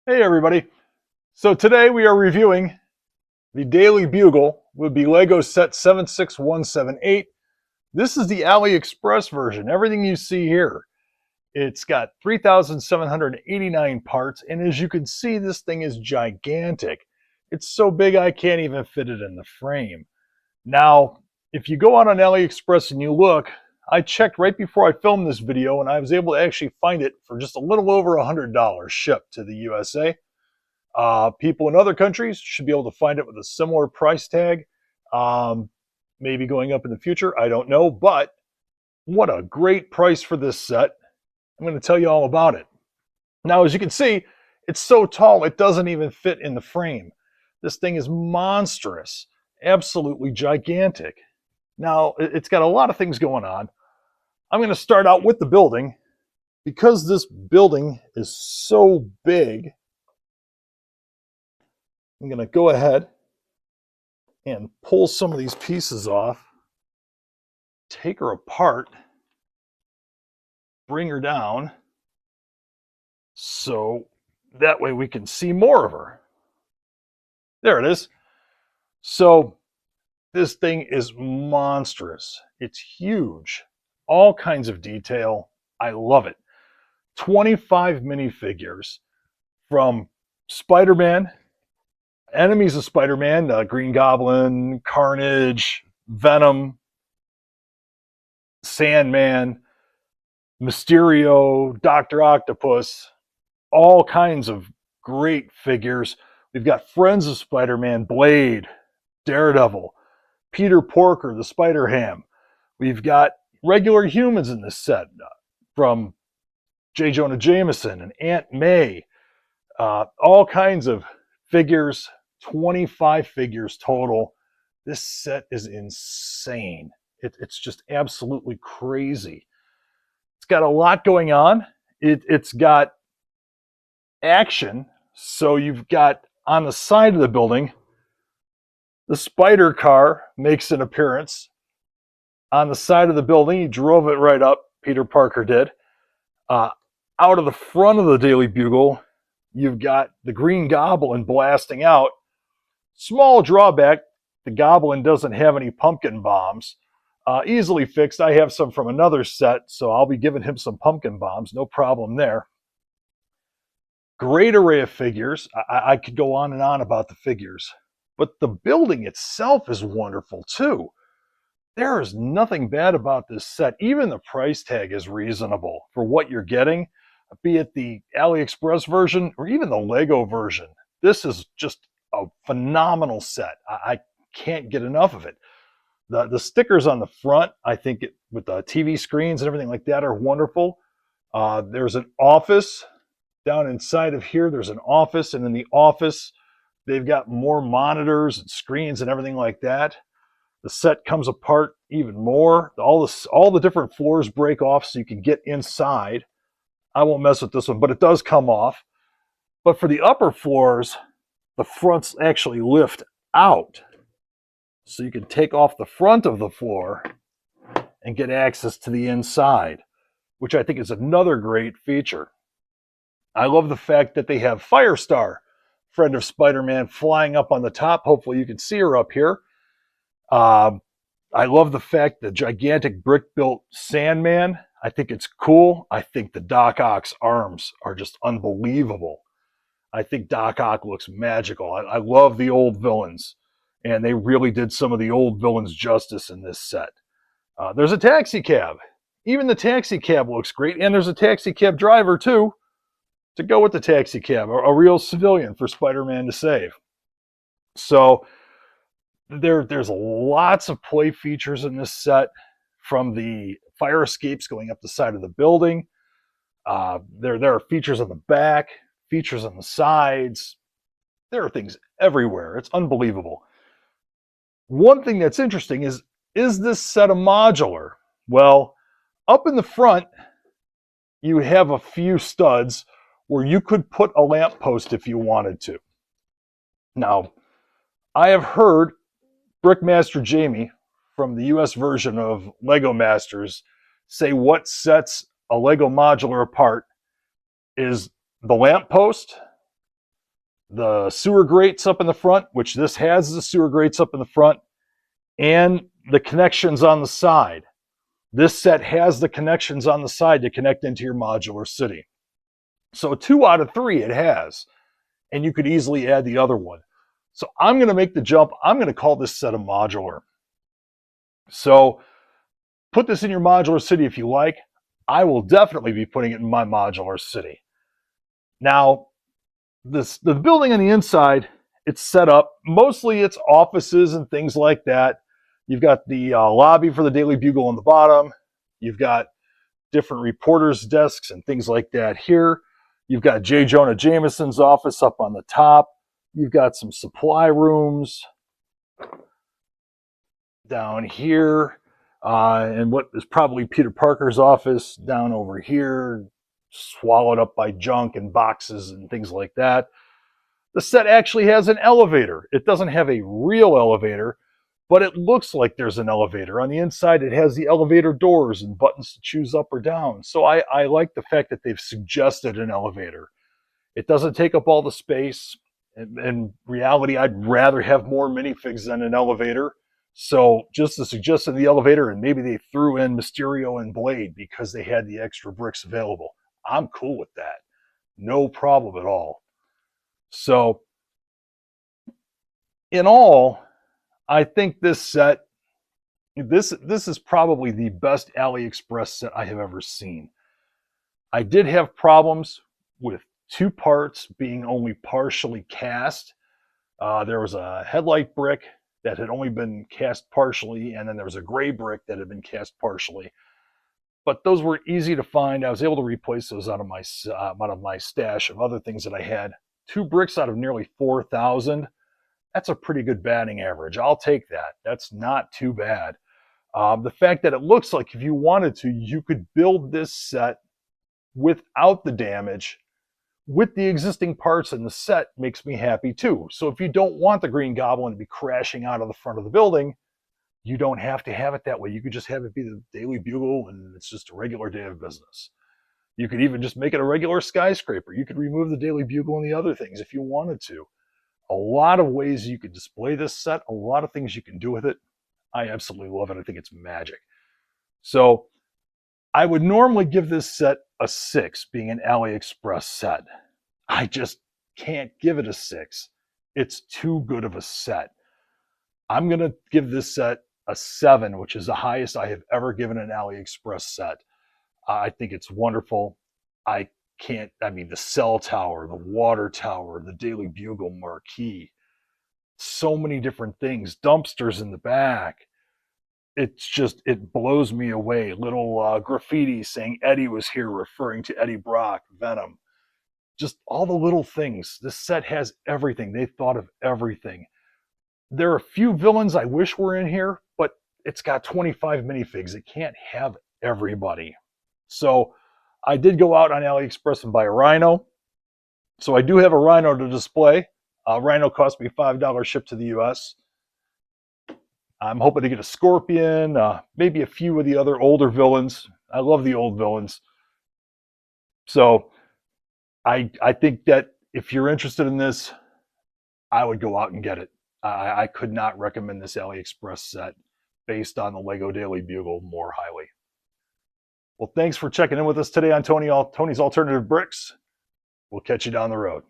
Hey everybody. So today we are reviewing the Daily Bugle, would be Lego set 76178. This is the AliExpress version, everything you see here. It's got 3,789 parts, and as you can see, this thing is gigantic. It's so big I can't even fit it in the frame. Now, if you go out on AliExpress and you look, I checked right before I filmed this video and I was able to actually find it for just a little over $100 shipped to the USA. People in other countries should be able to find it with a similar price tag, maybe going up in the future. I don't know, but what a great price for this set. I'm going to tell you all about it. Now, as you can see, it's so tall it doesn't even fit in the frame. This thing is monstrous, absolutely gigantic. Now, it's got a lot of things going on. I'm going to start out with the building. Because this building is so big, I'm going to go ahead and pull some of these pieces off, take her apart, bring her down, so that way we can see more of her. There it is. So this thing is monstrous. It's huge. All kinds of detail. I love it. 25 minifigures from Spider-Man, enemies of Spider-Man, Green Goblin, Carnage, Venom, Sandman, Mysterio, Dr. Octopus, all kinds of great figures. We've got friends of Spider-Man, Blade, Daredevil, Peter Porker, the Spider-Ham. We've got regular humans in this set, from J. Jonah Jameson and Aunt May, all kinds of figures, 25 figures total. This set is insane. It's just absolutely crazy. It's got a lot going on. It's got action. So you've got on the side of the building, the spider car makes an appearance. On the side of the building, he drove it right up, Peter Parker did. Out of the front of the Daily Bugle, you've got the Green Goblin blasting out. Small drawback, the Goblin doesn't have any pumpkin bombs. Easily fixed. I have some from another set, so I'll be giving him some pumpkin bombs. No problem there. Great array of figures. I could go on and on about the figures. But the building itself is wonderful too. There is nothing bad about this set. Even the price tag is reasonable for what you're getting, be it the AliExpress version or even the Lego version. This is just a phenomenal set. I can't get enough of it. The stickers on the front, I think with the TV screens and everything like that, are wonderful. There's an office down inside of here. There's an office, and in the office, they've got more monitors and screens and everything like that. The set comes apart even more. All the different floors break off so you can get inside. I won't mess with this one, but it does come off. But for the upper floors, the fronts actually lift out. So you can take off the front of the floor and get access to the inside, which I think is another great feature. I love the fact that they have Firestar, friend of Spider-Man, flying up on the top. Hopefully you can see her up here. I love the fact the gigantic brick-built Sandman. I think it's cool. I think the Doc Ock's arms are just unbelievable. I think Doc Ock looks magical. I love the old villains, and they really did some of the old villains justice in this set. There's a taxi cab. Even the taxi cab looks great, and there's a taxi cab driver, too, to go with the taxi cab, a real civilian for Spider-Man to save. So there's lots of play features in this set, from the fire escapes going up the side of the building. There are features on the back, features on the sides. There are things everywhere. It's unbelievable. One thing that's interesting is this set a modular? Well, up in the front, you have a few studs where you could put a lamppost if you wanted to. Now, I have heard Brickmaster Jamie from the US version of Lego Masters say what sets a Lego modular apart is the lamppost the sewer grates up in the front, which this has the sewer grates up in the front, and the connections on the side. This set has the connections on the side to connect into your modular city. So 2 out of 3 it has, and you could easily add the other one. So I'm going to make the jump. I'm going to call this set a modular. So put this in your modular city if you like. I will definitely be putting it in my modular city. Now, the building on the inside, it's set up. Mostly it's offices and things like that. You've got the lobby for the Daily Bugle on the bottom. You've got different reporters' desks and things like that here. You've got J. Jonah Jameson's office up on the top. You've got some supply rooms down here. And what is probably Peter Parker's office down over here, swallowed up by junk and boxes and things like that. The set actually has an elevator. It doesn't have a real elevator, but it looks like there's an elevator. On the inside, it has the elevator doors and buttons to choose up or down. So I like the fact that they've suggested an elevator. It doesn't take up all the space. In reality, I'd rather have more minifigs than an elevator. So just the suggestion of the elevator, and maybe they threw in Mysterio and Blade because they had the extra bricks available. I'm cool with that. No problem at all. So in all, I think this set, this is probably the best AliExpress set I have ever seen. I did have problems with 2 parts being only partially cast. There was a headlight brick that had only been cast partially, and then there was a gray brick that had been cast partially. But those were easy to find. I was able to replace those out of my stash of other things that I had. 2 bricks out of nearly 4,000. That's a pretty good batting average. I'll take that. That's not too bad. The fact that it looks like if you wanted to, you could build this set without the damage with the existing parts in the set makes me happy too. So if you don't want the Green Goblin to be crashing out of the front of the building, you don't have to have it that way. You could just have it be the Daily Bugle and it's just a regular day of business. You could even just make it a regular skyscraper. You could remove the Daily Bugle and the other things if you wanted to. A lot of ways you could display this set, a lot of things you can do with it. I absolutely love it. I think it's magic. So I would normally give this set a 6, being an AliExpress set. I just can't give it a 6. It's too good of a set. I'm going to give this set a 7, which is the highest I have ever given an AliExpress set. I think it's wonderful. I mean, the cell tower, the water tower, the Daily Bugle marquee, so many different things, dumpsters in the back. It's just, it blows me away. Little graffiti saying Eddie was here, referring to Eddie Brock, Venom. Just all the little things. This set has everything. They thought of everything. There are a few villains I wish were in here, but it's got 25 minifigs. It can't have everybody. So I did go out on AliExpress and buy a Rhino. So I do have a Rhino to display. Rhino cost me $5 shipped to the US. I'm hoping to get a Scorpion, maybe a few of the other older villains. I love the old villains. So I think that if you're interested in this, I would go out and get it. I could not recommend this AliExpress set based on the Lego Daily Bugle more highly. Well, thanks for checking in with us today on Tony's Alternative Bricks. We'll catch you down the road.